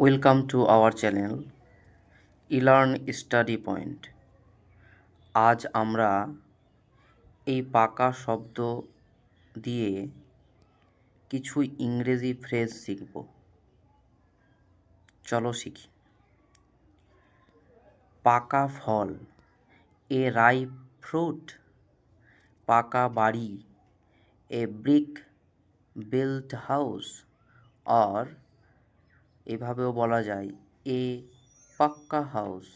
Welcome to our channel elearn study point. আজ আমরা এই পাকা শব্দ দিয়ে কিছু ইংরেজি ফ্রেজ শিখব। চলো শিখি। পাকা ফল, এ রাইপ ফ্রুট। পাকা বাড়ি, এ ব্রিক বিল্ট হাউস। আর এভাবেও বলা যায় এ পাক্কা হাউস।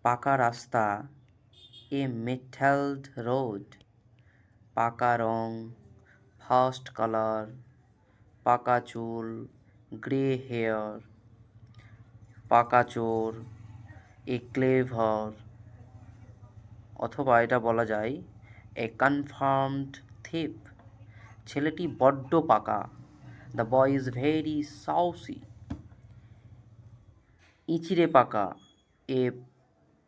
পাকা রাস্তা, এ মেটালড রোড। পাকা রং, ফার্স্ট কালার। পাকা চুল, গ্রে হেয়ার। পাকা চোর, এ ক্লেভার। অথবা এটা বলা যায় এ কনফার্মড থিপ। ছেলেটি বড্ড পাকা, দ্য বয় ইজ ভেরি সাউসি। ইচিরে পাকা, এ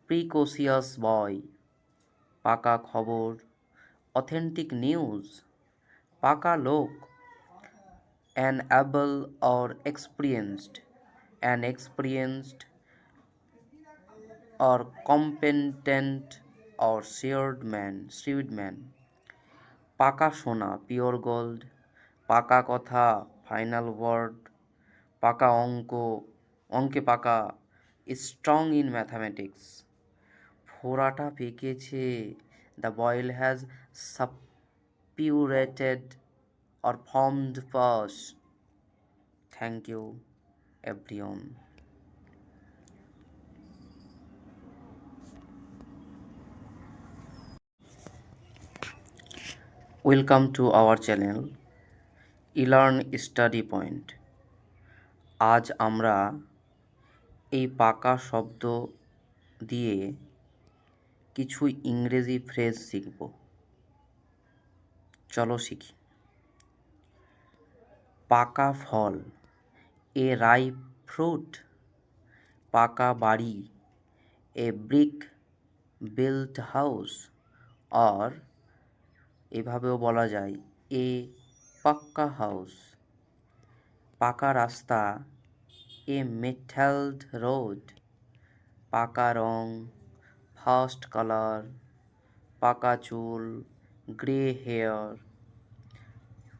প্রিকোসিয়াস বয়। পাকা খবর, অথেন্টিক নিউজ। পাকা লোক, an able or experienced, or competent or shrewd man. পাকা সোনা, পিওর গোল্ড। পাকা কথা, ফাইনাল ওয়ার্ড। পাকা অঙ্কে পাকা, স্ট্রং ইন ম্যাথামেটিক্স। ফোড়াটা পেকেছে, the boil has suppurated or formed pus. Thank you, everyone. Welcome to our channel elearn study point. আজ আমরা এই পাকা শব্দ দিয়ে কিছু ইংরেজি ফ্রেজ শিখব। চলো শিখি। পাকা ফল, এ রাইপ ফ্রুট। পাকা বাড়ি, এ ব্রিক বিল্ট হাউস। আর এভাবেও বলা যায় এ পাক্কা হাউস। পাকা রাস্তা, এ মেটালড রোড। পাকা রং, ফার্স্ট কালার। পাকা চুল, গ্রে হেয়ার।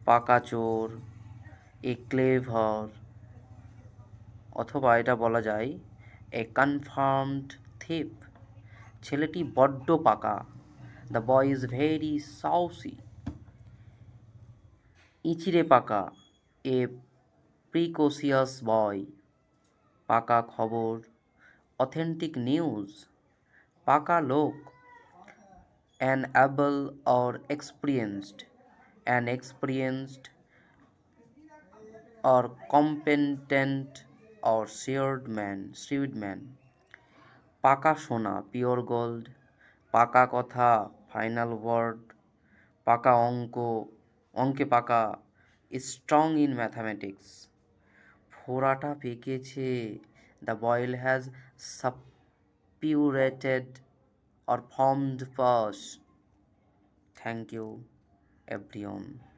পাকা চোর, এ ক্লেভার। অথবা এটা বলা যায় এ কনফার্মড থিপ। ছেলেটি বড্ড পাকা, দ্য বয় ইজ ভেরি সাউসি। ইচিরে পাকা, এ প্রিকোসিয়াস বয়। পাকা খবর, অথেন্টিক নিউজ। পাকা লোক, an able or experienced or competent or shrewd man. পাকা সোনা, পিওর গোল্ড। পাকা কথা, ফাইনাল ওয়ার্ড। পাকা অঙ্কে পাকা, স্ট্রং ইন ম্যাথামেটিক্স। ফোড়াটা পেকেছে, the boil has suppurated or formed pus. Thank you, everyone.